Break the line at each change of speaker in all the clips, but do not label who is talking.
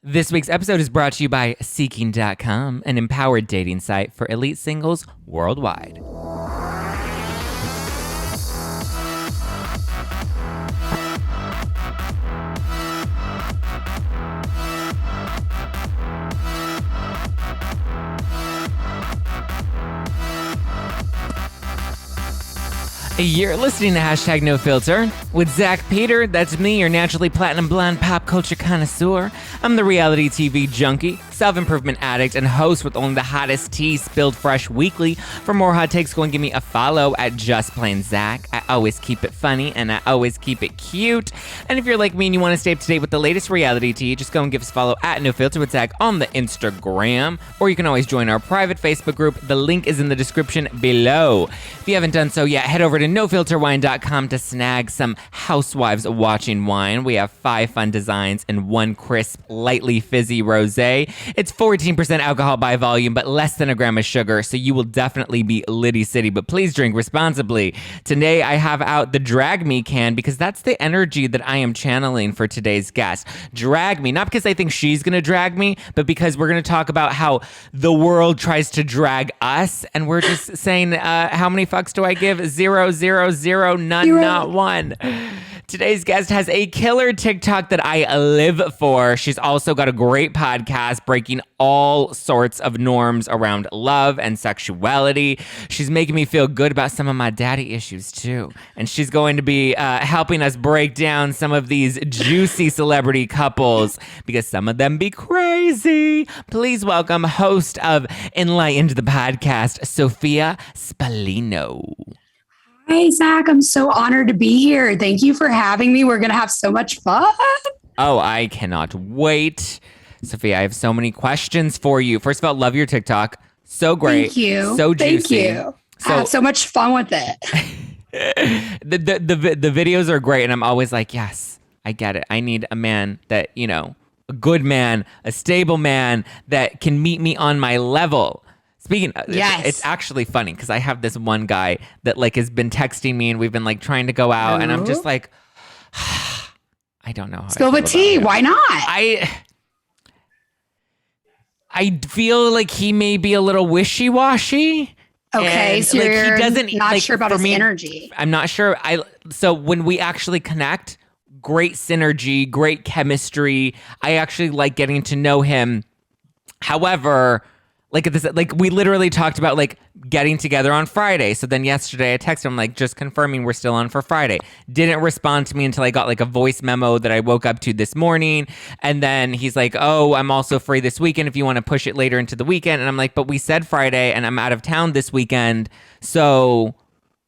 This week's episode is brought to you by Seeking.com, an empowered dating site for elite singles worldwide. You're listening to Hashtag No Filter with Zack Peter. That's me, your naturally platinum blonde pop culture connoisseur. I'm the reality TV junkie, self-improvement addict, and host with only the hottest tea spilled fresh weekly. For more hot takes, go and give me a follow at Just Plain Zack. I always keep it funny and I always keep it cute. And if you're like me and you want to stay up to date with the latest reality tea, just go and give us a follow at No Filter with Zack on the Instagram. Or you can always join our private Facebook group. The link is in the description below. If you haven't done so yet, head over to nofilterwine.com to snag some Housewives watching wine. We have 5 fun designs and 1 crisp, lightly fizzy rosé. It's 14% alcohol by volume, but less than a gram of sugar, so you will definitely be litty city, but please drink responsibly. Today, I have out the Drag Me can because that's the energy that I am channeling for today's guest. Drag me, not because I think she's gonna drag me, but because we're gonna talk about how the world tries to drag us, and we're just saying, how many fucks do I give? 0, 0, 0, none,
0.
not 1. Today's guest has a killer TikTok that I live for. She's also got a great podcast breaking all sorts of norms around love and sexuality. She's making me feel good about some of my daddy issues too. And she's going to be helping us break down some of these juicy celebrity couples because some of them be crazy. Please welcome host of Enlightened Podcast, Sophia Spallino.
Hey, Zack, I'm so honored to be here. Thank you for having me. We're going to have so much fun.
Oh, I cannot wait. Sophia, I have so many questions for you. First of all, love your TikTok. So great.
Thank you.
So juicy.
Thank you. I have so much fun with it.
The videos are great, and I'm always like, yes, I get it. I need a man that, you know, a good man, a stable man that can meet me on my level. Speaking of,
yes.
It's actually funny because I have this one guy that like has been texting me and we've been like trying to go out and I'm just like, I don't know how
Spill the tea. Why not?
I feel like he may be a little wishy-washy.
Okay, so
like,
you're
he doesn't,
not
like,
sure about his
me,
energy.
I'm not sure. So when we actually connect, great synergy, great chemistry. I actually like getting to know him. However, like we literally talked about like getting together on Friday. So then yesterday I texted him like just confirming we're still on for Friday. Didn't respond to me until I got like a voice memo that I woke up to this morning. And then he's like, oh, I'm also free this weekend if you want to push it later into the weekend. And I'm like, but we said Friday and I'm out of town this weekend. So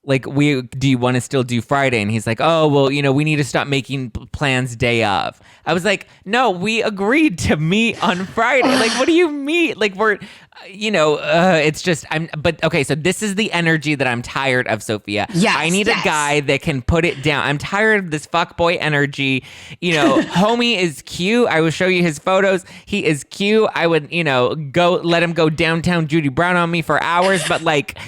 like, do you want to still do Friday? And he's like, oh, well, you know, we need to stop making plans day of. I was like, no, we agreed to meet on Friday. Like, what do you mean? Like, we're, you know, it's just, but okay, so this is the energy that I'm tired of, Sophia.
Yes,
I need a guy that can put it down. I'm tired of this fuckboy energy. You know, homie is cute. I will show you his photos. He is cute. I would, you know, let him go downtown Judy Brown on me for hours, but like,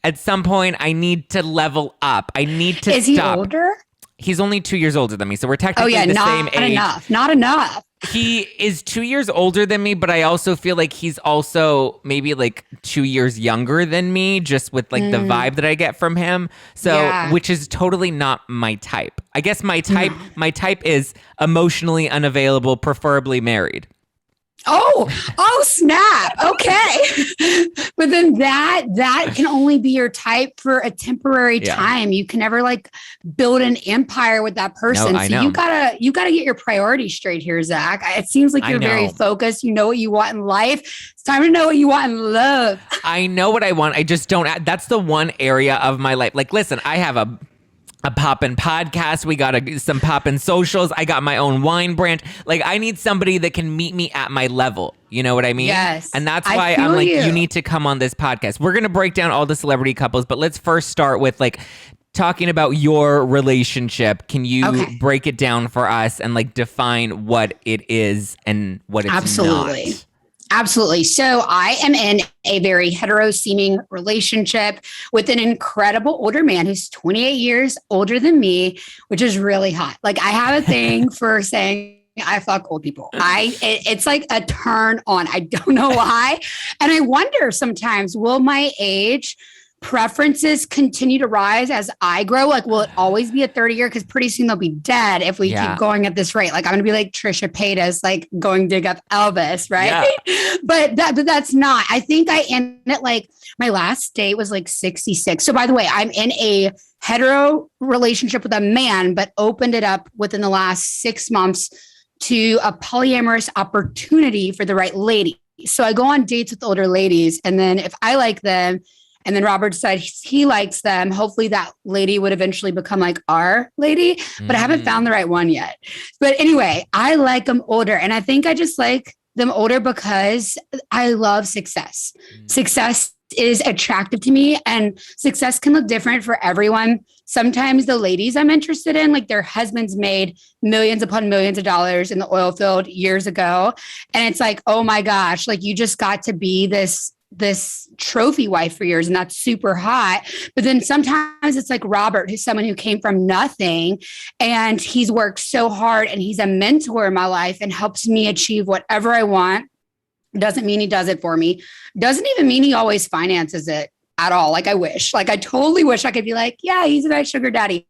at some point, I need to level up. I need to stop.
Is he older?
He's only 2 years older than me, so we're technically the same age.
Not enough.
He is 2 years older than me, but I also feel like he's also maybe like 2 years younger than me, just with like the vibe that I get from him. So, which is totally not my type. I guess my type is emotionally unavailable, preferably married.
Oh, snap. Okay. But then that can only be your type for a temporary time. You can never like build an empire with that person.
No, I know.
You gotta get your priorities straight here, Zack. It seems like you're very focused. You know what you want in life. It's time to know what you want in love.
I know what I want. I just don't. That's the one area of my life. Like, listen, I have a poppin' podcast. We got some poppin' socials. I got my own wine brand. Like, I need somebody that can meet me at my level. You know what I mean?
Yes.
And that's why I'm like, you need to come on this podcast. We're going to break down all the celebrity couples, but let's first start with like talking about your relationship. Can you break it down for us and like define what it is and what it's not?
Absolutely. So I am in a very hetero-seeming relationship with an incredible older man who's 28 years older than me, which is really hot. Like, I have a thing for saying I fuck old people. It's like a turn on. I don't know why. And I wonder sometimes, will my age preferences continue to rise as I grow? Like, will it always be a 30-year? Because pretty soon they'll be dead if we keep going at this rate. Like, I'm gonna be like Trisha Paytas, like going dig up Elvis, right? Yeah. But that's not. I think I end it like my last date was like 66. So by the way, I'm in a hetero relationship with a man, but opened it up within the last 6 months to a polyamorous opportunity for the right lady. So I go on dates with older ladies, and then if I like them, and then Robert decides he likes them, hopefully that lady would eventually become like our lady, but I haven't found the right one yet. But anyway, I like them older, and I think I just like them older because I love success. Success is attractive to me, and success can look different for everyone. Sometimes the ladies I'm interested in, like their husbands made millions upon millions of dollars in the oil field years ago. And it's like, oh my gosh, like you just got to be this trophy wife for years, and that's super hot. But then sometimes it's like Robert, who's someone who came from nothing, and he's worked so hard, and he's a mentor in my life and helps me achieve whatever I want. Doesn't mean he does it for me. Doesn't even mean he always finances it at all. Like I wish, like I totally wish I could be like, yeah, he's a nice sugar daddy,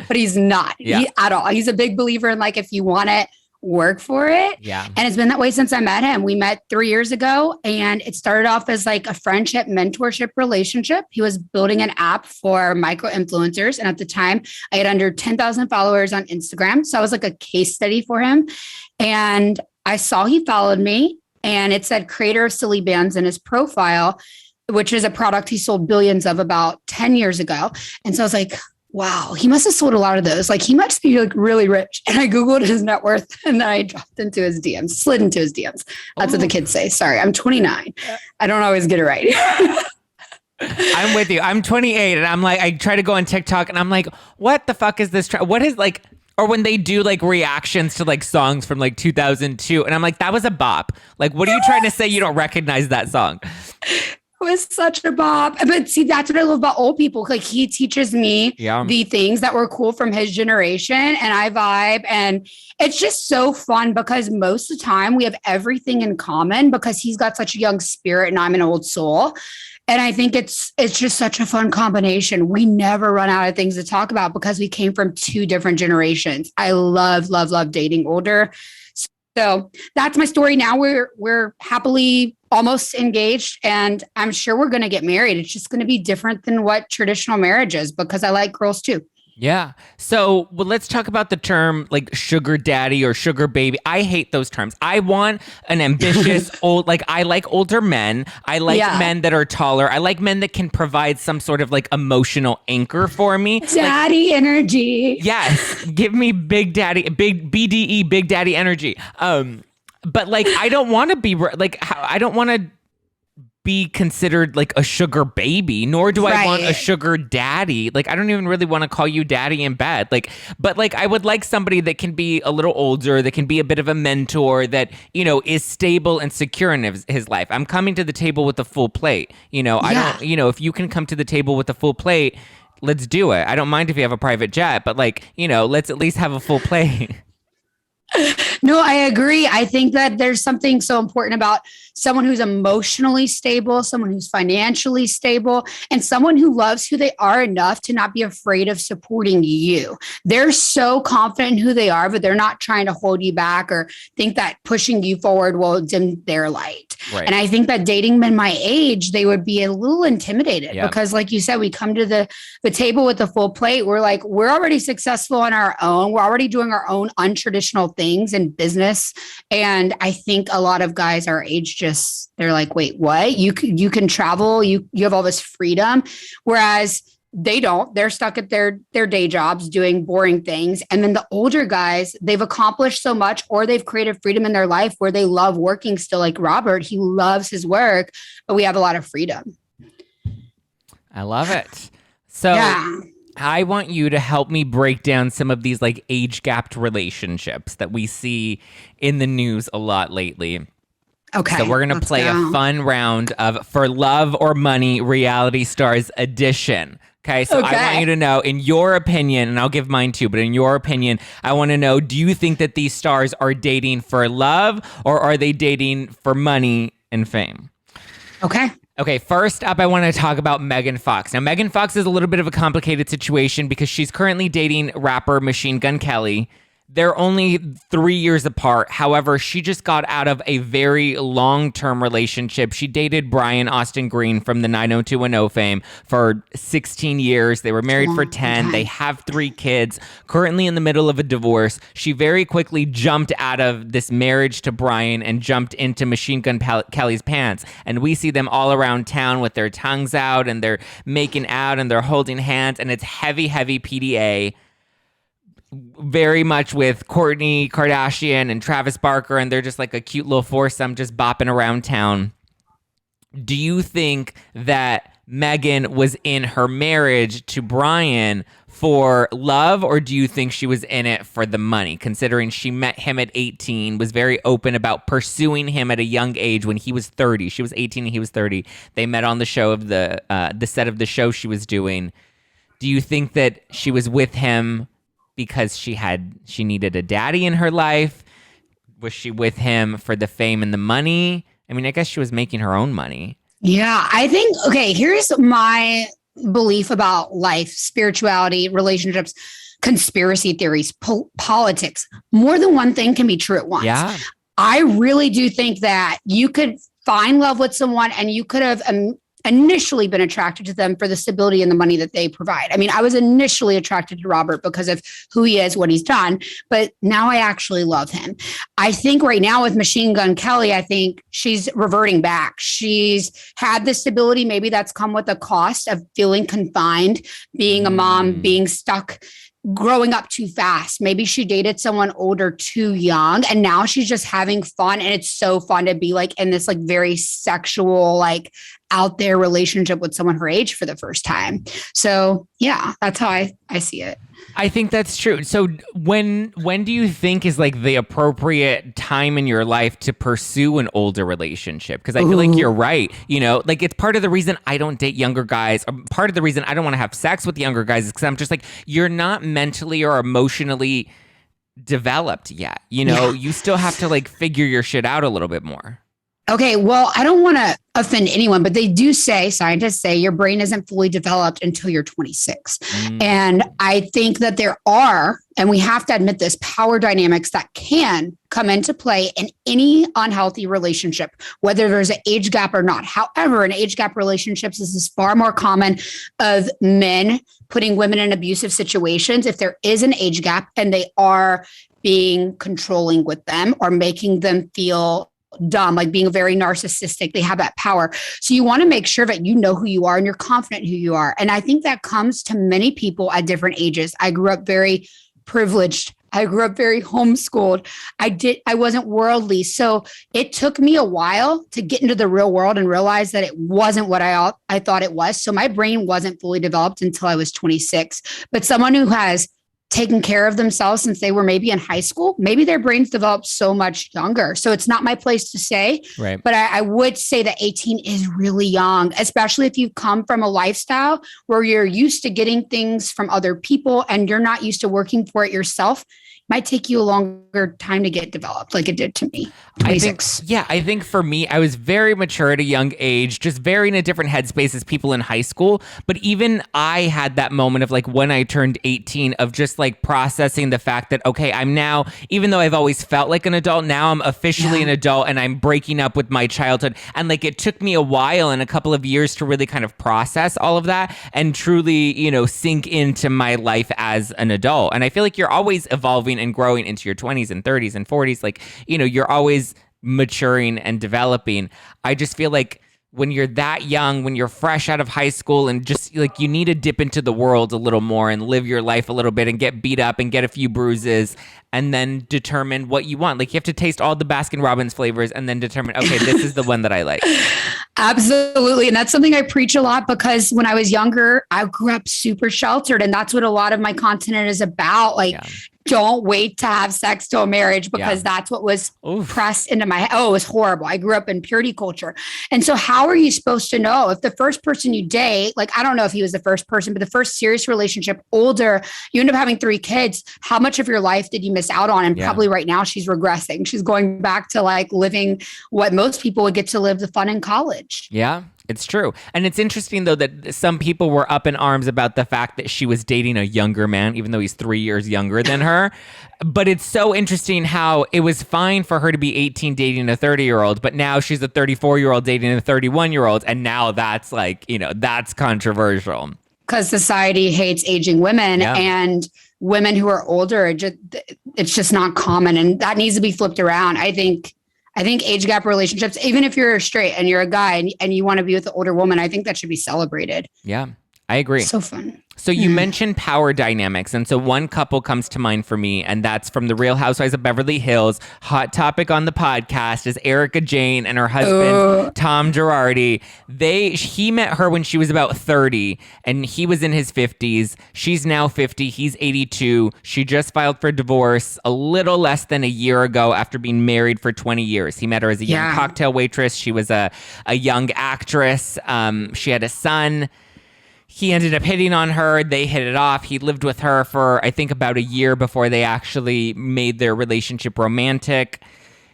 but he's not at all. He's a big believer in like, if you want it, work for it. Yeah. And it's been that way since I met him. We met 3 years ago, and it started off as like a friendship, mentorship relationship. He was building an app for micro influencers. And at the time I had under 10,000 followers on Instagram. So I was like a case study for him. And I saw he followed me, and it said creator of silly bands in his profile, which is a product he sold billions of about 10 years ago. And so I was like, wow, he must have sold a lot of those. Like he must be like really rich. And I Googled his net worth, and then I dropped into his DMs, slid into his DMs. That's what the kids say. Sorry, I'm 29. I don't always get it right.
I'm with you. I'm 28, and I'm like, I try to go on TikTok, and I'm like, what the fuck is this? What is like, or when they do like reactions to like songs from like 2002, and I'm like, that was a bop. Like, what are you trying to say? You don't recognize that song?
It was such a bop. But see, that's what I love about old people. Like he teaches me the things that were cool from his generation, and I vibe. And it's just so fun because most of the time we have everything in common because he's got such a young spirit and I'm an old soul. And I think it's just such a fun combination. We never run out of things to talk about because we came from two different generations. I love dating older. So that's my story. Now we're happily almost engaged, and I'm sure we're going to get married. It's just going to be different than what traditional marriage is because I like girls too.
Yeah. So let's talk about the term like sugar daddy or sugar baby. I hate those terms. I want an ambitious I like older men. I like men that are taller. I like men that can provide some sort of like emotional anchor for me.
Daddy energy.
Yes. Give me big daddy, big BDE, big daddy energy. But like, I don't want to be like, I don't want to be considered like a sugar baby, nor do I want a sugar daddy. Like, I don't even really want to call you daddy in bed. Like, but like, I would like somebody that can be a little older, that can be a bit of a mentor, that, you know, is stable and secure in his life. I'm coming to the table with a full plate. You know, I don't, you know, if you can come to the table with a full plate, let's do it. I don't mind if you have a private jet, but like, you know, let's at least have a full plate.
No, I agree. I think that there's something so important about someone who's emotionally stable, someone who's financially stable, and someone who loves who they are enough to not be afraid of supporting you. They're so confident in who they are, but they're not trying to hold you back or think that pushing you forward will dim their light. Right. And I think that dating men my age, they would be a little intimidated because like you said, we come to the table with a full plate. We're like, we're already successful on our own. We're already doing our own untraditional things in business. And I think a lot of guys our age they're like, wait, what? You can travel, you have all this freedom. Whereas they don't. They're stuck at their day jobs doing boring things. And then the older guys, they've accomplished so much, or they've created freedom in their life where they love working still. Like Robert, he loves his work, but we have a lot of freedom.
I love it. So I want you to help me break down some of these like age gapped relationships that we see in the news a lot lately.
Okay.
So we're going to play a fun round of For Love or Money Reality Stars Edition. Okay, so I want you to know, in your opinion, and I'll give mine too, but in your opinion, I want to know, do you think that these stars are dating for love or are they dating for money and fame? Okay, first up, I want to talk about Megan Fox. Now, Megan Fox is a little bit of a complicated situation because she's currently dating rapper Machine Gun Kelly. They're only 3 years apart. However, she just got out of a very long-term relationship. She dated Brian Austin Green from the 90210 fame for 16 years. They were married for 10. They have 3 kids, currently in the middle of a divorce. She very quickly jumped out of this marriage to Brian and jumped into Machine Gun Kelly's pants. And we see them all around town with their tongues out and they're making out and they're holding hands. And it's heavy, heavy PDA. Very much with Kourtney Kardashian and Travis Barker, and they're just like a cute little foursome just bopping around town. Do you think that Megan was in her marriage to Brian for love, or do you think she was in it for the money, considering she met him at 18, was very open about pursuing him at a young age when he was 30. She was 18 and he was 30. They met on the show of the set of the show she was doing. Do you think that she was with him because she needed a daddy in her life? Was she with him for the fame and the money? I mean, I guess she was making her own money.
Yeah, I think, okay, here's my belief about life, spirituality, relationships, conspiracy theories, politics. More than one thing can be true at once.
Yeah.
I really do think that you could find love with someone and you could have initially been attracted to them for the stability and the money that they provide. I mean, I was initially attracted to Robert because of who he is, what he's done, but now I actually love him. I think right now with Machine Gun Kelly, I think she's reverting back. She's had the stability. Maybe that's come with the cost of feeling confined, being a mom, being stuck, growing up too fast. Maybe she dated someone older too young and now she's just having fun. And it's so fun to be like in this like very sexual, like out there relationship with someone her age for the first time. So yeah, that's how I see it.
I think that's true. So when do you think is like the appropriate time in your life to pursue an older relationship? Because I feel like you're right. You know, like it's part of the reason I don't date younger guys. Part of the reason I don't want to have sex with younger guys is because I'm just like, you're not mentally or emotionally developed yet. You know, you still have to like figure your shit out a little bit more.
Okay, well, I don't want to offend anyone, but they do say, scientists say, your brain isn't fully developed until you're 26. And I think that there are, and we have to admit this, power dynamics that can come into play in any unhealthy relationship, whether there's an age gap or not. However, in age gap relationships, this is far more common of men putting women in abusive situations. If there is an age gap and they are being controlling with them or making them feel dumb, like being very narcissistic, they have that power. So you want to make sure that you know who you are and you're confident who you are. And I think that comes to many people at different ages. I grew up very privileged. I grew up very homeschooled. I wasn't worldly. So it took me a while to get into the real world and realize that it wasn't what I thought it was. So my brain wasn't fully developed until I was 26. But someone who has taken care of themselves since they were maybe in high school, maybe their brains developed so much younger. So it's not my place to say,
right.
But I would say that 18 is really young, especially if you come from a lifestyle where you're used to getting things from other people and you're not used to working for it yourself. Might take you a longer time to get developed like it did to me. 26.
I think for me, I was very mature at a young age, just very in a different headspace as people in high school. But even I had that moment of like when I turned 18 of just like processing the fact that, okay, I'm now, even though I've always felt like an adult, now I'm officially an adult and I'm breaking up with my childhood. And like it took me a while and a couple of years to really kind of process all of that and truly, you know, sink into my life as an adult. And I feel like you're always evolving and growing into your 20s and 30s and 40s. Like, you know, you're always maturing and developing. I just feel like when you're that young, when you're fresh out of high school and just like you need to dip into the world a little more and live your life a little bit and get beat up and get a few bruises and then determine what you want. Like you have to taste all the Baskin-Robbins flavors and then determine, okay, this is the one that I like.
Absolutely. And that's something I preach a lot because when I was younger, I grew up super sheltered and that's what a lot of my content is about. Like don't wait to have sex till marriage, because that's what was pressed into my head. Oh, it was horrible. I grew up in purity culture. And so how are you supposed to know if the first person you date, like, I don't know if he was the first person, but the first serious relationship, older, you end up having 3 kids. How much of your life did you miss out on? And probably right now she's regressing. She's going back to like living what most people would get to live, the fun in college.
Yeah. It's true. And it's interesting, though, that some people were up in arms about the fact that she was dating a younger man, even though he's 3 years younger than her. But it's so interesting how it was fine for her to be 18 dating a 30-year-old, but now she's a 34-year-old dating a 31-year-old. And now that's like, that's controversial. Because
society hates aging women and women who are older. It's just not common. And that needs to be flipped around. I think age gap relationships, even if you're straight and you're a guy and you want to be with an older woman, I think that should be celebrated.
Yeah, I agree.
So fun.
So you mentioned power dynamics. And so one couple comes to mind for me, and that's from the Real Housewives of Beverly Hills. Hot topic on the podcast is Erika Jayne and her husband, Tom Girardi. He met her when she was about 30 and he was in his 50s. She's now 50. He's 82. She just filed for divorce a little less than a year ago after being married for 20 years. He met her as a young cocktail waitress. She was a young actress. She had a son. He ended up hitting on her. They hit it off. He lived with her for, I think, about a year before they actually made their relationship romantic.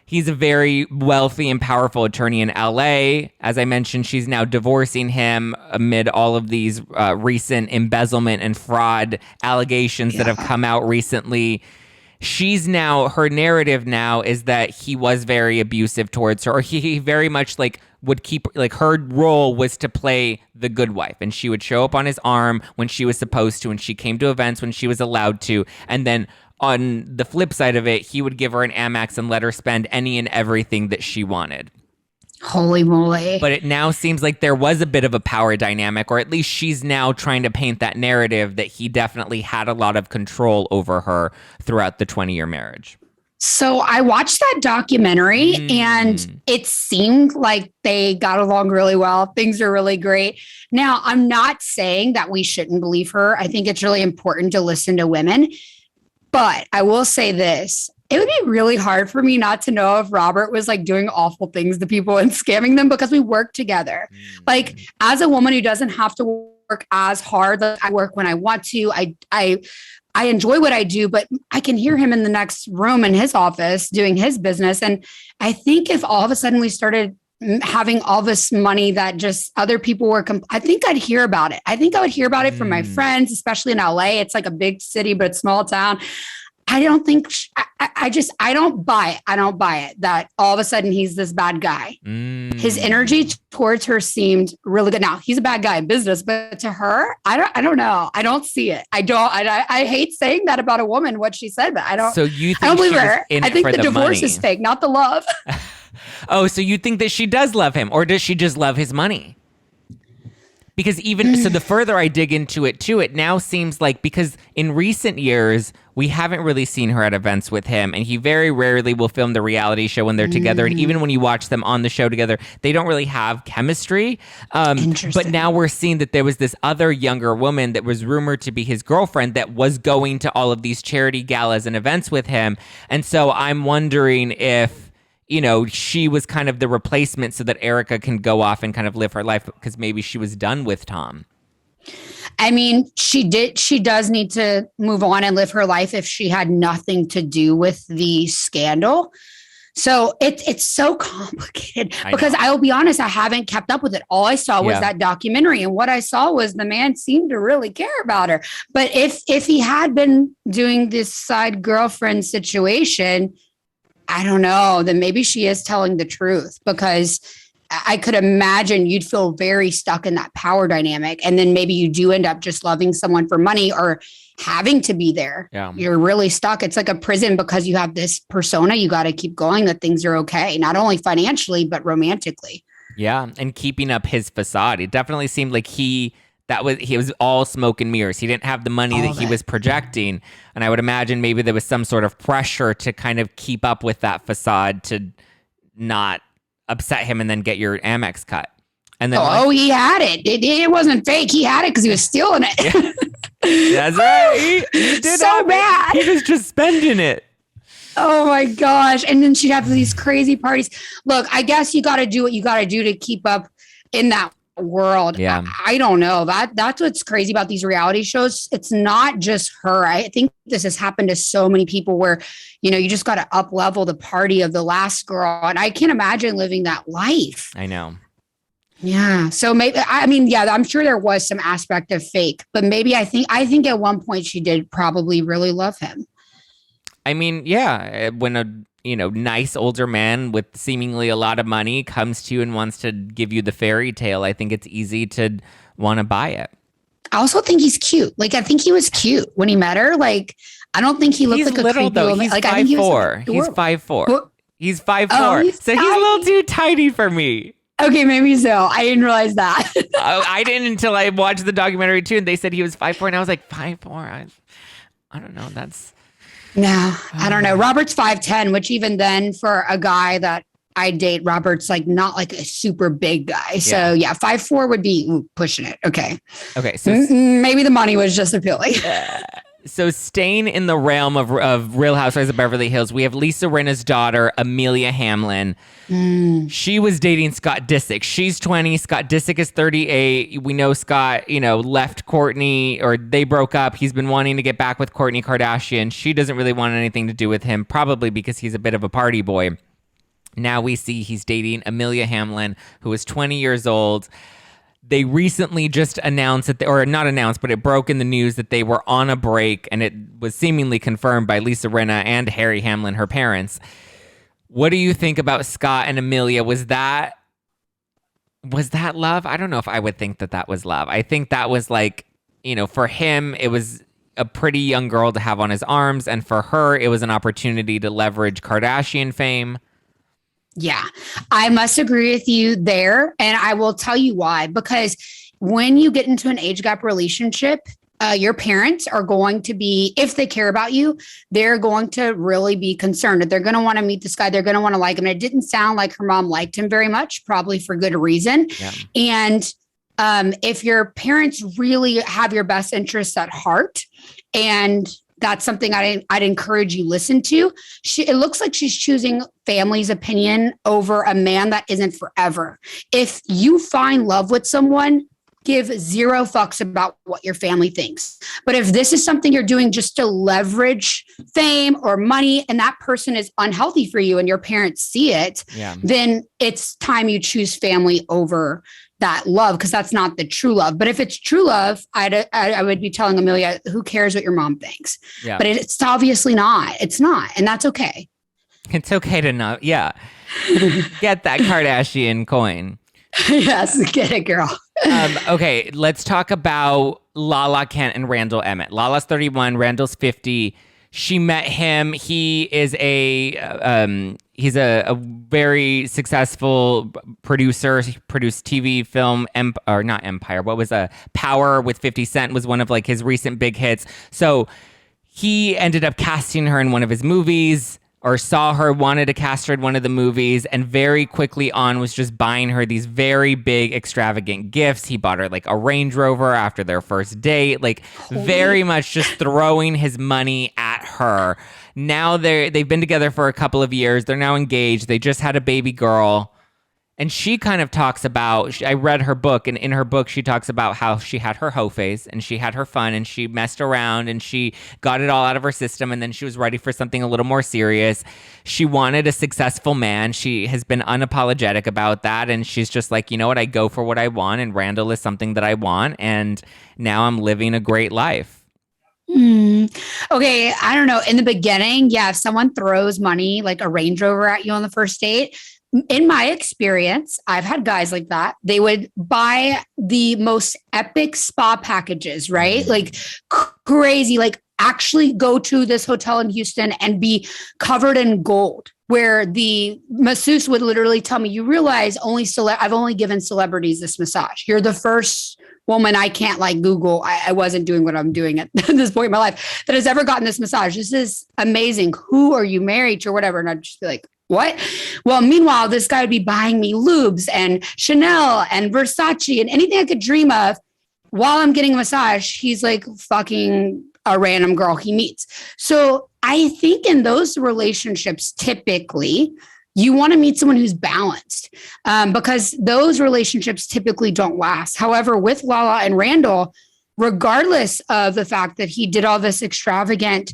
He's a very wealthy and powerful attorney in LA. As I mentioned, she's now divorcing him amid all of these recent embezzlement and fraud allegations that have come out recently. Her narrative now is that he was very abusive towards her, or he very much would keep, her role was to play the good wife, and she would show up on his arm when she was supposed to, and she came to events when she was allowed to, and then on the flip side of it, he would give her an Amex and let her spend any and everything that she wanted.
Holy moly.
But it now seems like there was a bit of a power dynamic, or at least she's now trying to paint that narrative that he definitely had a lot of control over her throughout the 20-year marriage.
So I watched that documentary and it seemed like they got along really well. Things are really great. Now, I'm not saying that we shouldn't believe her. I think it's really important to listen to women. But I will say this. It would be really hard for me not to know if Robert was doing awful things to people and scamming them, because we work together. As a woman who doesn't have to work as hard, I work when I want to. I enjoy what I do, but I can hear him in the next room in his office doing his business. And I think if all of a sudden we started having all this money that just other people were, I think I'd hear about it. I think I would hear about it from my friends, especially in LA. It's like a big city, but it's small town. I don't think, I don't buy it. I don't buy it that all of a sudden he's this bad guy. His energy towards her seemed really good. Now, he's a bad guy in business, but to her, I don't know. I don't see it. I hate saying that about a woman, what she said, but I don't.
So you think
I don't believe her.
I
think the divorce is fake, not the love.
Oh, so you think that she does love him, or does she just love his money? Because so the further I dig into it too, it now seems like, because in recent years, we haven't really seen her at events with him, and he very rarely will film the reality show when they're together. And even when you watch them on the show together, they don't really have chemistry. But now we're seeing that there was this other younger woman that was rumored to be his girlfriend that was going to all of these charity galas and events with him. And so I'm wondering if, she was kind of the replacement so that Erika can go off and kind of live her life, because maybe she was done with Tom.
I mean, she does need to move on and live her life if she had nothing to do with the scandal. So it's so complicated, because I will be honest, I haven't kept up with it. All I saw was that documentary, and what I saw was the man seemed to really care about her. But if he had been doing this side girlfriend situation, I don't know, then maybe she is telling the truth, because I could imagine you'd feel very stuck in that power dynamic. And then maybe you do end up just loving someone for money or having to be there. Yeah. You're really stuck. It's like a prison, because you have this persona. You got to keep going that things are okay, not only financially, but romantically.
Yeah. And keeping up his facade. It definitely seemed like he was all smoke and mirrors. He didn't have the money that he was projecting. And I would imagine maybe there was some sort of pressure to kind of keep up with that facade to not upset him and then get your Amex cut. And then
he had it. It wasn't fake. He had it because he was stealing it.
Yeah. That's right. He did
so bad.
He was just spending it.
Oh my gosh. And then she'd have these crazy parties. Look, I guess you got to do what you got to do to keep up in that world.
Yeah.
I don't know. That's what's crazy about these reality shows. It's not just her. I think this has happened to so many people where, you just got to up level the party of the last girl. And I can't imagine living that life.
I know.
Yeah. So maybe, I'm sure there was some aspect of fake, but maybe I think at one point she did probably really love him.
I mean, yeah, when a nice older man with seemingly a lot of money comes to you and wants to give you the fairy tale, I think it's easy to want to buy it.
I also think he's cute. Like, I think he was cute when he met her. Like, I don't think he looked
he's
like a
little,
creepy
though.
woman.
He's
like,
5'4". He's 5'4". He's 5'4". So
tiny.
he's a little too tiny for me.
Okay, maybe so. I didn't realize that.
I didn't until I watched the documentary too, and they said he was 5'4", and I was like, 5'4". I don't know. That's.
No, I don't know. Robert's 5'10", which even then for a guy that I date, Robert's like not like a super big guy. So yeah 5'4" would be pushing it. Okay.
So
maybe the money was just appealing.
So staying in the realm of Real Housewives of Beverly Hills, we have Lisa Rinna's daughter, Amelia Hamlin. She was dating Scott Disick. She's 20. Scott Disick is 38. We know Scott, left Kourtney, or they broke up. He's been wanting to get back with Kourtney Kardashian. She doesn't really want anything to do with him, probably because he's a bit of a party boy. Now we see he's dating Amelia Hamlin, who is 20 years old. They recently just announced or not announced, but it broke in the news that they were on a break, and it was seemingly confirmed by Lisa Rinna and Harry Hamlin, her parents. What do you think about Scott and Amelia? Was that love? I don't know if I would think that was love. I think that was like, for him, it was a pretty young girl to have on his arms, and for her, it was an opportunity to leverage Kardashian fame.
Yeah, I must agree with you there. And I will tell you why. Because when you get into an age gap relationship, your parents are going to be, if they care about you, they're going to really be concerned. They're going to want to meet this guy. They're going to want to like him. And it didn't sound like her mom liked him very much, probably for good reason. Yeah. And if your parents really have your best interests at heart, and that's something I'd encourage you listen to. It looks like she's choosing family's opinion over a man that isn't forever. If you find love with someone, give zero fucks about what your family thinks. But if this is something you're doing just to leverage fame or money, and that person is unhealthy for you and your parents see it, then it's time you choose family over that love, because that's not the true love. But if it's true love, I would be telling Amelia, who cares what your mom thinks? Yeah. But it's obviously not. It's not. And that's okay.
It's okay to not. Yeah. Get that Kardashian coin.
Yes. Get it, girl.
Okay. Let's talk about Lala Kent and Randall Emmett. Lala's 31. Randall's 50. She met him. He is he's a very successful producer. He produced TV, film, or not Empire. What was Power with 50 Cent was one of like his recent big hits. So he ended up casting her in one of his movies, or saw her, wanted to cast her in one of the movies, and very quickly on was just buying her these very big, extravagant gifts. He bought her like a Range Rover after their first date, like very much just throwing his money at her. Now they've been together for a couple of years. They're now engaged. They just had a baby girl. And she kind of talks about, I read her book, and in her book, she talks about how she had her hoe phase, and she had her fun, and she messed around, and she got it all out of her system, and then she was ready for something a little more serious. She wanted a successful man. She has been unapologetic about that, and she's just like, you know what, I go for what I want, and Randall is something that I want, and now I'm living a great life.
Okay, I don't know. In the beginning, if someone throws money, like a Range Rover at you on the first date, in my experience, I've had guys like that. They would buy the most epic spa packages, right? Like crazy, like actually go to this hotel in Houston and be covered in gold, where the masseuse would literally tell me, you realize I've only given celebrities this massage. You're the first woman I can't like Google. I wasn't doing what I'm doing at this point in my life that has ever gotten this massage. This is amazing. Who are you married to or whatever? And I'd just be like, What? Well, meanwhile, this guy would be buying me lubes and Chanel and Versace and anything I could dream of while I'm getting a massage. He's like fucking a random girl he meets. So I think in those relationships, typically, you want to meet someone who's balanced because those relationships typically don't last. However, with Lala and Randall, regardless of the fact that he did all this extravagant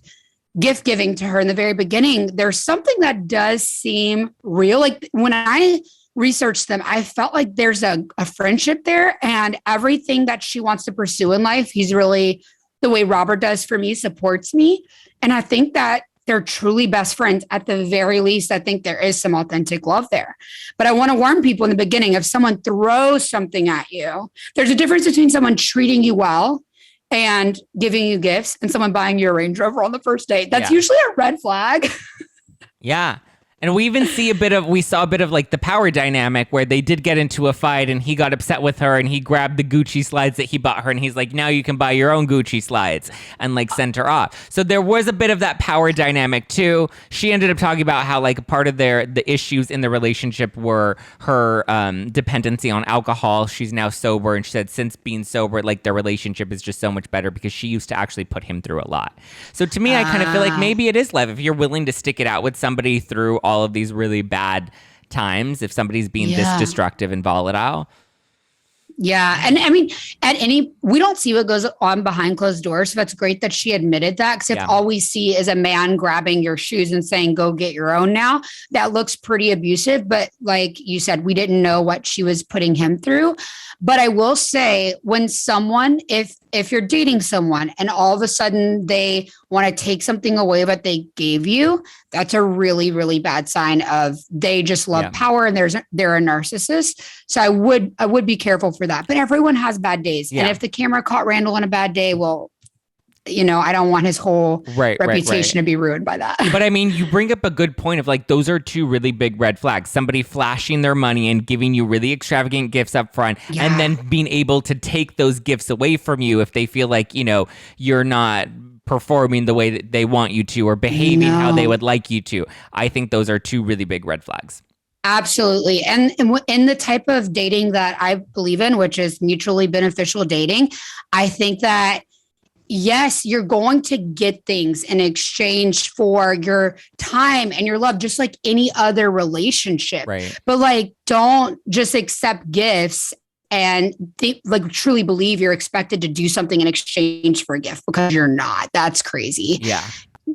gift giving to her in the very beginning, there's something that does seem real. Like when I researched them, I felt like there's a friendship there, and everything that she wants to pursue in life, he's really, the way Robert does for me, supports me. And I think that they're truly best friends. At the very least, I think there is some authentic love there. But I want to warn people in the beginning, if someone throws something at you, there's a difference between someone treating you well and giving you gifts and someone buying you a Range Rover on the first date. That's usually a red flag.
Yeah. And we even saw a bit of like the power dynamic where they did get into a fight and he got upset with her and he grabbed the Gucci slides that he bought her and he's like, now you can buy your own Gucci slides, and like sent her off. So there was a bit of that power dynamic too. She ended up talking about how like part of the issues in the relationship were her dependency on alcohol. She's now sober, and she said since being sober, like their relationship is just so much better because she used to actually put him through a lot. So to me, I kind of feel like maybe it is love if you're willing to stick it out with somebody through all of these really bad times, if somebody's being this destructive and volatile.
Yeah. And I mean, we don't see what goes on behind closed doors. So that's great that she admitted that. Because if all we see is a man grabbing your shoes and saying, go get your own now, that looks pretty abusive. But like you said, we didn't know what she was putting him through. But I will say, when someone, if you're dating someone and all of a sudden they want to take something away that they gave you, that's a really, really bad sign of they just love power and they're a narcissist. So I would be careful for that. But everyone has bad days. And if the camera caught Randall on a bad day, well, you know, I don't want his whole reputation to be ruined by that.
But I mean, you bring up a good point of like, those are two really big red flags. Somebody flashing their money and giving you really extravagant gifts up front, and then being able to take those gifts away from you if they feel like, you know, you're not performing the way that they want you to or behaving how they would like you to. I think those are two really big red flags.
Absolutely. And in the type of dating that I believe in, which is mutually beneficial dating, I think that yes, you're going to get things in exchange for your time and your love, just like any other relationship. Right. But like, don't just accept gifts and like truly believe you're expected to do something in exchange for a gift, because you're not. That's crazy. Yeah.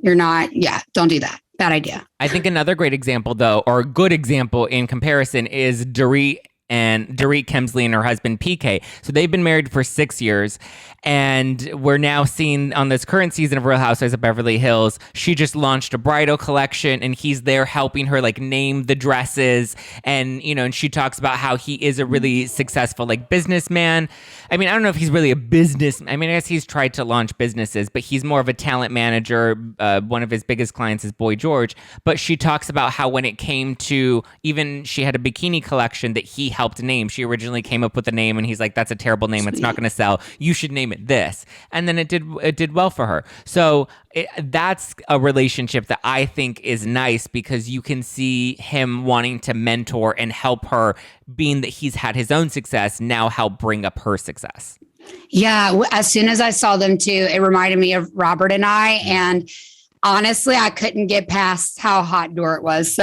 You're not. Yeah. Don't do that. Bad idea.
I think another great example, though, or a good example in comparison, is Dorit Kemsley and her husband PK. So they've been married for 6 years, and we're now seeing on this current season of Real Housewives of Beverly Hills, she just launched a bridal collection and he's there helping her like name the dresses, and you know, and she talks about how he is a really successful like businessman. I mean, I don't know if he's really a business. I mean, I guess he's tried to launch businesses, but he's more of a talent manager. One of his biggest clients is Boy George. But she talks about how when it came to, even she had a bikini collection that he helped name. She originally came up with a name and he's like, that's a terrible name. Sweet. It's not going to sell. You should name it this. And then it did well for her. So that's a relationship that I think is nice, because you can see him wanting to mentor and help her, being that he's had his own success, now help bring up her success.
Yeah. As soon as I saw them too, it reminded me of Robert and I, and honestly, I couldn't get past how hot Dorit was. So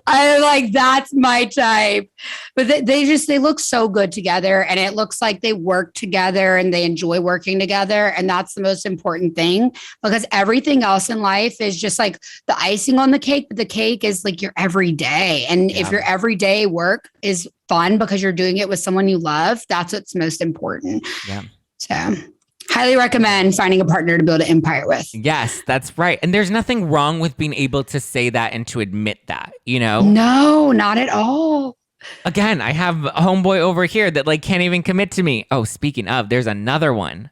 I like, that's my type. But they look so good together, and it looks like they work together and they enjoy working together. And that's the most important thing, because everything else in life is just like the icing on the cake. But the cake is like your everyday. And if your everyday work is fun because you're doing it with someone you love, that's what's most important. Yeah. So highly recommend finding a partner to build an empire with.
Yes, that's right. And there's nothing wrong with being able to say that and to admit that, you know?
No, not at all.
Again, I have a homeboy over here that like can't even commit to me. Oh, speaking of, there's another one.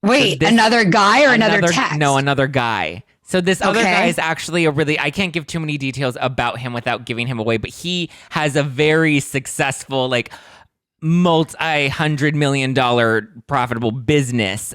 Wait, so another guy or another text?
No, another guy. So this other guy is actually I can't give too many details about him without giving him away, but he has a very successful, like, multi-$100 million profitable business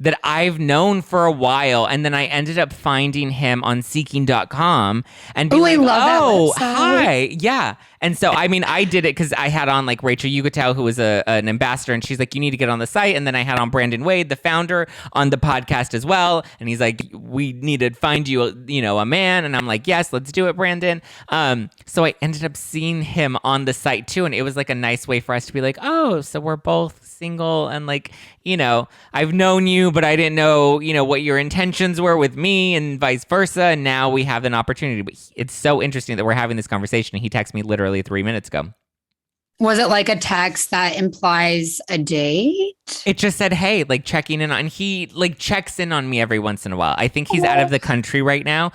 that I've known for a while. And then I ended up finding him on seeking.com and be like, oh, hi. Yeah. And so, I mean, I did it because I had on like Rachel Yucatel, who was an ambassador, and she's like, you need to get on the site. And then I had on Brandon Wade, the founder, on the podcast as well. And he's like, we need to find you, a man. And I'm like, yes, let's do it, Brandon. So I ended up seeing him on the site too. And it was like a nice way for us to be like, oh, so we're both single. And like, I've known you, but I didn't know, what your intentions were with me and vice versa. And now we have an opportunity. But it's so interesting that we're having this conversation. He texted me literally 3 minutes ago.
Was it like a text that implies a date?
It just said, hey, like checking in on, and he like checks in on me every once in a while. I think he's out of the country right now,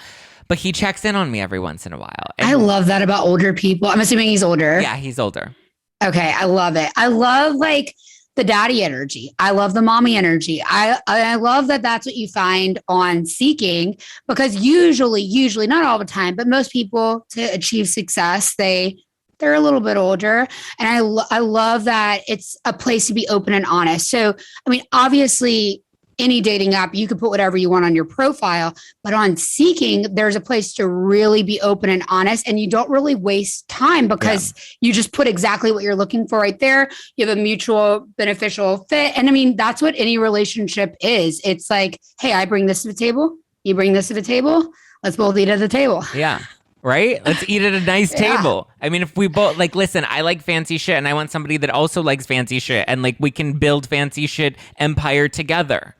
but he checks in on me every once in a while. And I
love that about older people. I'm assuming he's older.
Yeah, he's older.
Okay. I love it. I love like the daddy energy. I love the mommy energy. I love that that's what you find on Seeking, because usually, not all the time, but most people to achieve success, they're a little bit older. And I love that it's a place to be open and honest. So, I mean, obviously, any dating app, you can put whatever you want on your profile, but on Seeking, there's a place to really be open and honest, and you don't really waste time because you just put exactly what you're looking for right there. You have a mutual beneficial fit. And I mean, that's what any relationship is. It's like, hey, I bring this to the table. You bring this to the table. Let's both eat at the table.
Yeah. Right? Let's eat at a nice table. I mean, if we both like, listen, I like fancy shit and I want somebody that also likes fancy shit, and like we can build fancy shit empire together.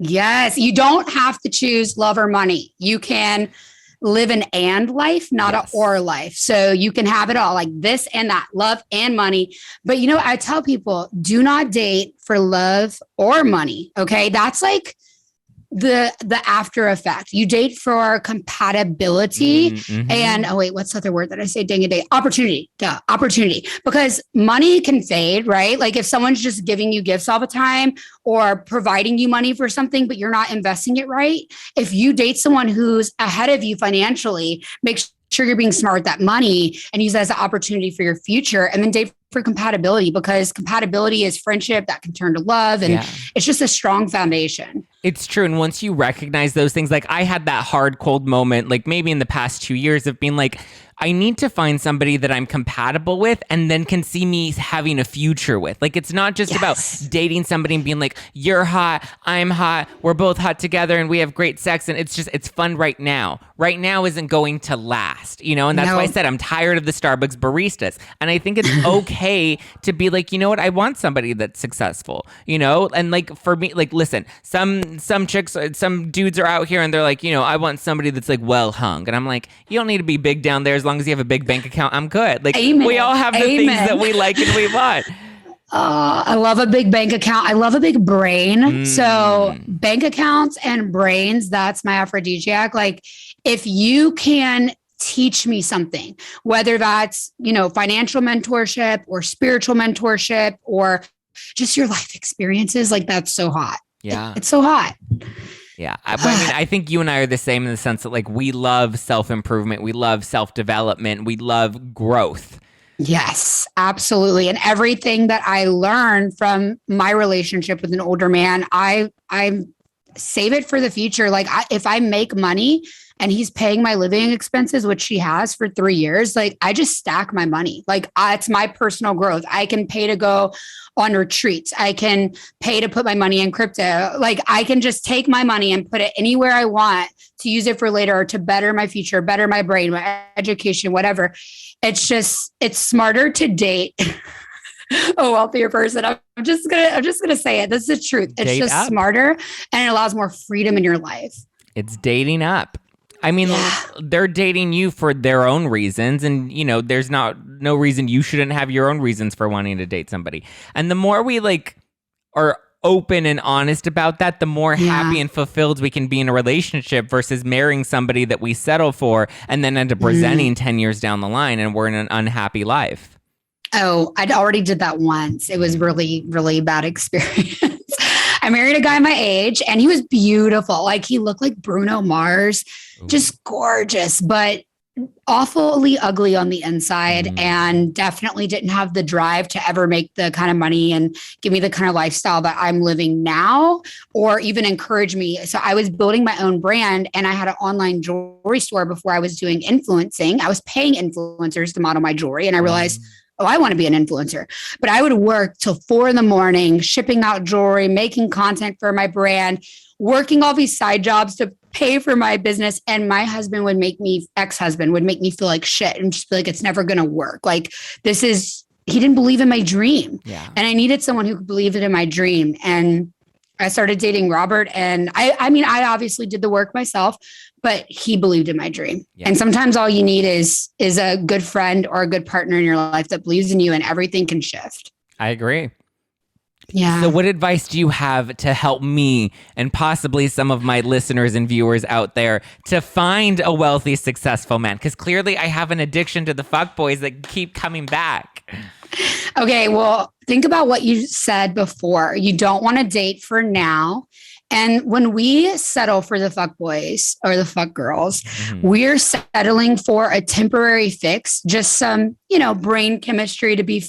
Yes. You don't have to choose love or money. You can live an and life, not an or life. So you can have it all, like this and that, love and money. But I tell people, do not date for love or money. Okay. That's like the after effect. You date for compatibility and what's the other word that I say? Dang it, opportunity. Opportunity. Because money can fade, right? Like if someone's just giving you gifts all the time or providing you money for something, but you're not investing it right. If you date someone who's ahead of you financially, make sure you're being smart with that money and use that as an opportunity for your future, and then date for compatibility, because compatibility is friendship that can turn to love, and it's just a strong foundation.
It's true. And once you recognize those things, like I had that hard, cold moment, like maybe in the past 2 years of being like, I need to find somebody that I'm compatible with and then can see me having a future with. Like, it's not just about dating somebody and being like, you're hot, I'm hot, we're both hot together and we have great sex. And it's fun right now. Right now isn't going to last, and that's why I said I'm tired of the Starbucks baristas. And I think it's okay to be like, you know what? I want somebody that's successful, and like for me, like, listen, some chicks, some dudes are out here and they're like, I want somebody that's like well hung. And I'm like, you don't need to be big down there. As long as you have a big bank account, I'm good. Like, we all have the things that we like and we want.
I love a big bank account. I love a big brain. So bank accounts and brains, that's my aphrodisiac. Like if you can teach me something, whether that's, financial mentorship or spiritual mentorship or just your life experiences, like that's so hot.
Yeah.
It's so hot.
Yeah. I think you and I are the same in the sense that like we love self-improvement. We love self-development. We love growth.
Yes, absolutely. And everything that I learned from my relationship with an older man, I save it for the future. Like if I make money and he's paying my living expenses, which he has for 3 years, like I just stack my money. Like it's my personal growth. I can pay to go on retreats. I can pay to put my money in crypto. Like I can just take my money and put it anywhere I want to use it for later or to better my future, better my brain, my education, whatever. It's smarter to date a wealthier person. I'm just gonna say it. This is the truth. It's just smarter and it allows more freedom in your life.
It's dating up. I mean, they're dating you for their own reasons. And, there's no reason you shouldn't have your own reasons for wanting to date somebody. And the more we like are open and honest about that, the more happy and fulfilled we can be in a relationship versus marrying somebody that we settle for and then end up resenting 10 years down the line and we're in an unhappy life.
Oh, I'd already did that once. It was really, really bad experience. I married a guy my age and he was beautiful. Like he looked like Bruno Mars, just gorgeous. But awfully ugly on the inside and definitely didn't have the drive to ever make the kind of money and give me the kind of lifestyle that I'm living now or even encourage me. So I was building my own brand and I had an online jewelry store before I was doing influencing. I was paying influencers to model my jewelry and I realized, oh, I want to be an influencer. But I would work till 4 a.m, shipping out jewelry, making content for my brand, working all these side jobs to pay for my business. And my husband would make me, ex-husband would make me feel like shit and just feel like it's never going to work. Like he didn't believe in my dream. Yeah. And I needed someone who could believe it in my dream. And I started dating Robert. And I mean, I obviously did the work myself, but he believed in my dream. Yeah. And sometimes all you need is a good friend or a good partner in your life that believes in you and everything can shift.
I agree.
Yeah.
So what advice do you have to help me and possibly some of my listeners and viewers out there to find a wealthy, successful man? Because clearly I have an addiction to the fuckboys that keep coming back.
Okay, well, think about what you said before. You don't want to date for now. And when we settle for the fuck boys or the fuck girls, we're settling for a temporary fix, just some, brain chemistry to be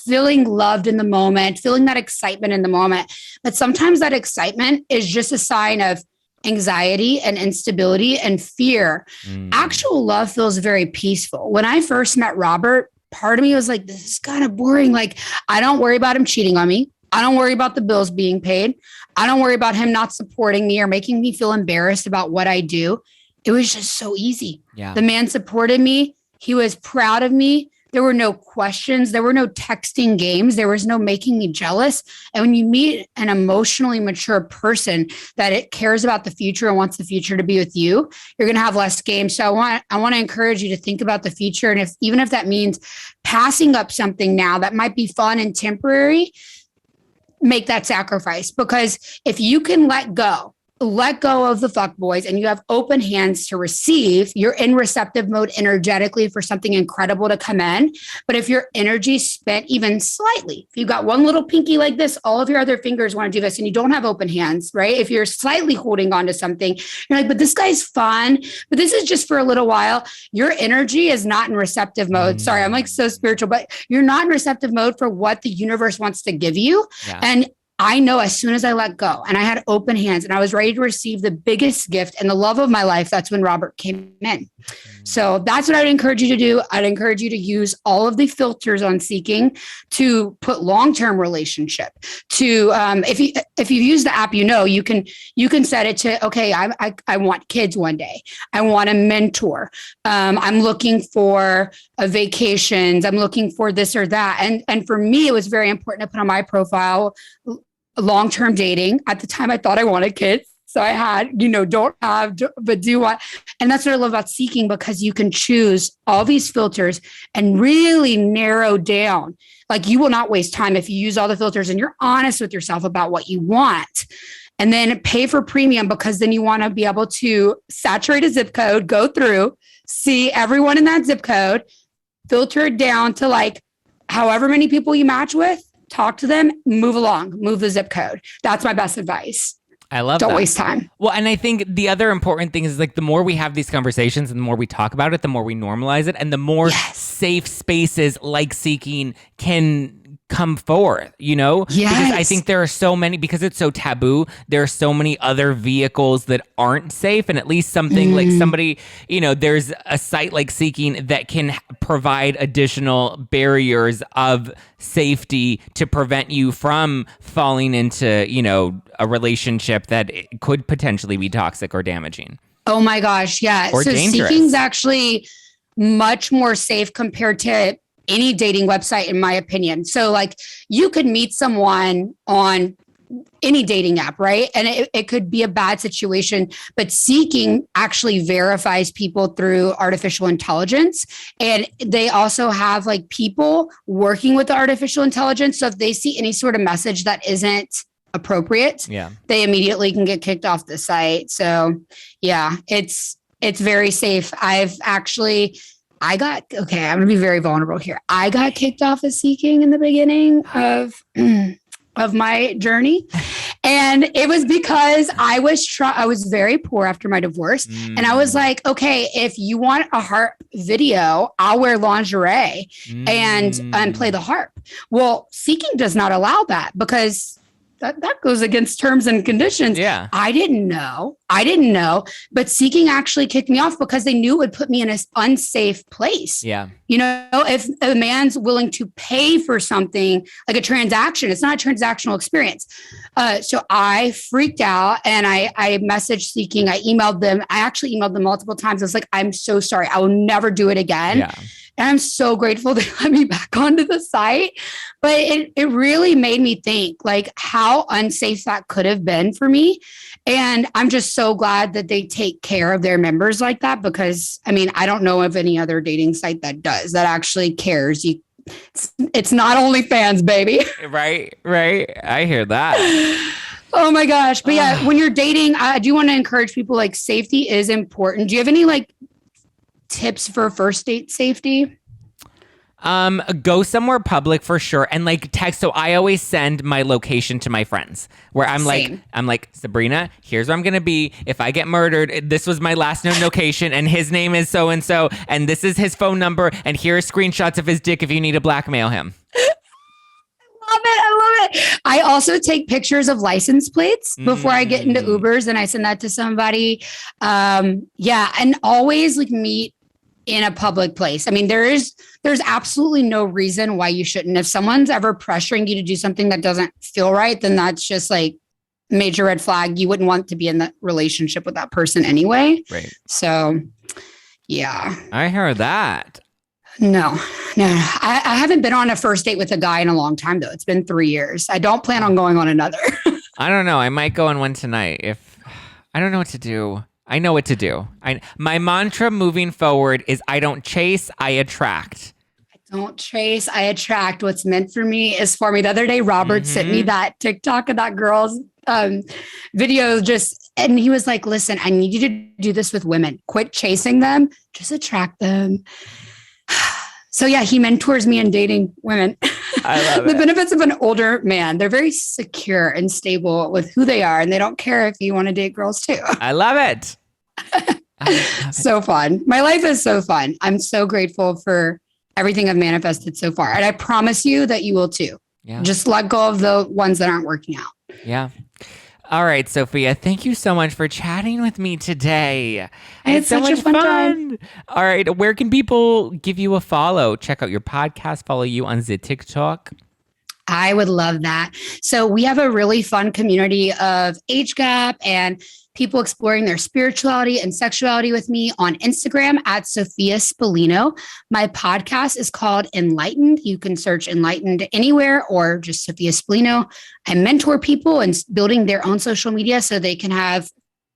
feeling loved in the moment, feeling that excitement in the moment. But sometimes that excitement is just a sign of anxiety and instability and fear. Actual love feels very peaceful. When I first met Robert, part of me was like, this is kind of boring. Like, I don't worry about him cheating on me. I don't worry about the bills being paid. I don't worry about him not supporting me or making me feel embarrassed about what I do. It was just so easy. Yeah. The man supported me. He was proud of me. There were no questions. There were no texting games. There was no making me jealous. And when you meet an emotionally mature person that it cares about the future and wants the future to be with you, you're going to have less games. So I want to encourage you to think about the future. And even if that means passing up something now that might be fun and temporary, make that sacrifice. Because if you can let go of the fuck boys and you have open hands to receive, you're in receptive mode energetically for something incredible to come in. But if your energy spent even slightly, if you got one little pinky like this, all of your other fingers want to do this and you don't have open hands, right? If you're slightly holding on to something, you're like, but this guy's fun, but this is just for a little while. Your energy is not in receptive mode. Sorry, I'm like so spiritual, but you're not in receptive mode for what the universe wants to give you. Yeah. And I know as soon as I let go and I had open hands and I was ready to receive the biggest gift and the love of my life, that's when Robert came in. So that's what I'd encourage you to do. I'd encourage you to use all of the filters on Seeking to put long-term relationship to, if you use the app, you can set it to, okay, I want kids one day. I want a mentor. I'm looking for vacations. I'm looking for this or that. And for me, it was very important to put on my profile long-term dating. At the time, I thought I wanted kids. So I had, don't have, but do want. And that's what I love about Seeking, because you can choose all these filters and really narrow down. Like, you will not waste time if you use all the filters and you're honest with yourself about what you want. And then pay for premium, because then you want to be able to saturate a zip code, go through, see everyone in that zip code, filter it down to like however many people you match with, talk to them, move the zip code. That's my best advice.
I love
Don't
that.
waste time.
Well, and I think the other important thing is, like, the more we have these conversations and the more we talk about it, the more we normalize it, and the more safe spaces like Seeking can come forth, Yes. Because I think there are so many, because it's so taboo, there are so many other vehicles that aren't safe, and at least something like somebody, there's a site like Seeking that can provide additional barriers of safety to prevent you from falling into, a relationship that could potentially be toxic or damaging.
Oh my gosh, yeah.
Or
so
dangerous.
Seeking's actually much more safe compared to any dating website, in my opinion. So like, you could meet someone on any dating app, right? And it could be a bad situation, but Seeking actually verifies people through artificial intelligence. And they also have like people working with the artificial intelligence. So if they see any sort of message that isn't appropriate, they immediately can get kicked off the site. So yeah, it's very safe. I'm going to be very vulnerable here. I got kicked off of Seeking in the beginning of my journey. And it was because I was very poor after my divorce. And I was like, okay, if you want a harp video, I'll wear lingerie and play the harp. Well, Seeking does not allow that because that goes against terms and conditions.
Yeah.
I didn't know. But Seeking actually kicked me off because they knew it would put me in an unsafe place.
Yeah.
You know, if a man's willing to pay for something like a transaction, it's not a transactional experience. So I freaked out and I messaged Seeking. I emailed them. I actually emailed them multiple times. I was like, I'm so sorry. I will never do it again.
Yeah.
And I'm so grateful they let me back onto the site. But it really made me think like how unsafe that could have been for me. And I'm just so glad that they take care of their members like that, because I mean, I don't know of any other dating site that does, that actually cares. It's not OnlyFans, baby.
Right. I hear that.
Oh my gosh. But yeah, when you're dating, I do want to encourage people, like, safety is important. Do you have any like tips for first date safety?
Go somewhere public for sure, and like text. So I always send my location to my friends where I'm like, Sabrina, here's where I'm gonna be if I get murdered. This was my last known location, and his name is so and so, and this is his phone number, and here are screenshots of his dick if you need to blackmail him.
I love it. I also take pictures of license plates before I get into Ubers, and I send that to somebody. Yeah, and always like meet in a public place. I mean, there's absolutely no reason why you shouldn't. If someone's ever pressuring you to do something that doesn't feel right, then that's just like major red flag. You wouldn't want to be in that relationship with that person anyway.
Right.
So, yeah.
I heard that.
No. I haven't been on a first date with a guy in a long time, though. It's been 3 years. I don't plan on going on another.
I don't know. I might go on one tonight if I don't know what to do. I know what to do. My mantra moving forward is I don't chase, I attract.
I don't chase, I attract. What's meant for me is for me. The other day, Robert sent me that TikTok of that girl's video and he was like, listen, I need you to do this with women. Quit chasing them, just attract them. So yeah, he mentors me in dating women.
I love it.
The benefits of an older man. They're very secure and stable with who they are, and they don't care if you want to date girls too.
I love it.
So fun. My life is so fun. I'm so grateful for everything I've manifested so far. And I promise you that you will too.
Yeah.
Just let go of the ones that aren't working out.
Yeah. All right, Sophia, thank you so much for chatting with me today.
I had so much fun time.
All right, where can people give you a follow? Check out your podcast, follow you on the TikTok.
I would love that. So we have a really fun community of age gap and people exploring their spirituality and sexuality with me on Instagram at Sophia Spallino. My podcast is called Enlightened. You can search Enlightened anywhere or just Sophia Spallino. I mentor people in building their own social media so they can have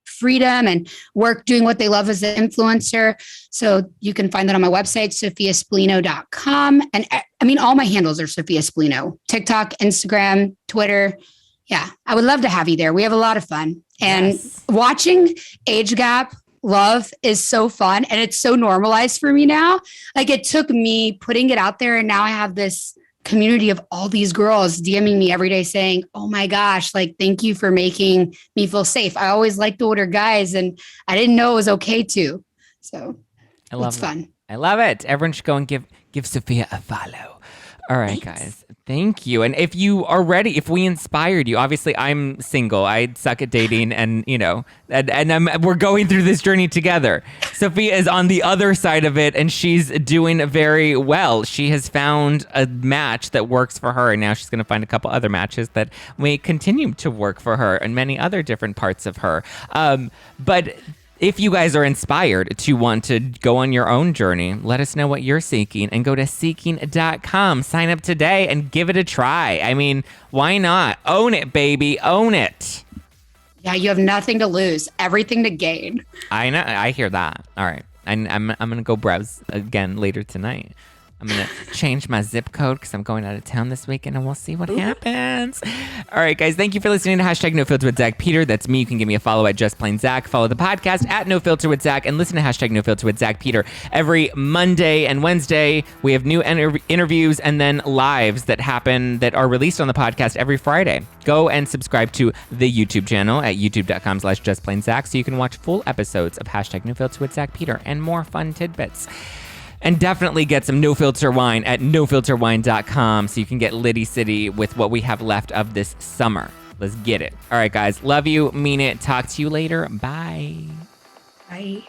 freedom and work doing what they love as an influencer. So you can find that on my website, sophiaspallino.com. And I mean, all my handles are Sophia Spallino, TikTok, Instagram, Twitter. Yeah, I would love to have you there. We have a lot of fun. And watching age gap love is so fun. And it's so normalized for me now. Like it took me putting it out there. And now I have this community of all these girls DMing me every day saying, oh my gosh, like, thank you for making me feel safe. I always liked older guys and I didn't know it was okay to. So it's fun.
I love it. Everyone should go and give Sophia a follow. All right, guys. Thank you. And if you are ready, if we inspired you, obviously I'm single. I suck at dating and we're going through this journey together. Sophia is on the other side of it and she's doing very well. She has found a match that works for her. And now she's going to find a couple other matches that may continue to work for her and many other different parts of her. But if you guys are inspired to want to go on your own journey, let us know what you're seeking and go to seeking.com. Sign up today and give it a try. I mean, why not? Own it, baby. Own it.
Yeah, you have nothing to lose, everything to gain.
I know. I hear that. All right. And I'm going to go browse again later tonight. I'm going to change my zip code because I'm going out of town this weekend and we'll see what happens. All right, guys. Thank you for listening to Hashtag No Filter with Zack Peter. That's me. You can give me a follow at Just Plain Zack. Follow the podcast at No Filter with Zack and listen to Hashtag No Filter with Zack Peter every Monday and Wednesday. We have new interviews and then lives that happen that are released on the podcast every Friday. Go and subscribe to the YouTube channel at youtube.com/JustPlainZack so you can watch full episodes of Hashtag No Filter with Zack Peter and more fun tidbits. And definitely get some No Filter wine at nofilterwine.com so you can get Liddy City with what we have left of this summer. Let's get it. All right, guys. Love you. Mean it. Talk to you later. Bye.
Bye.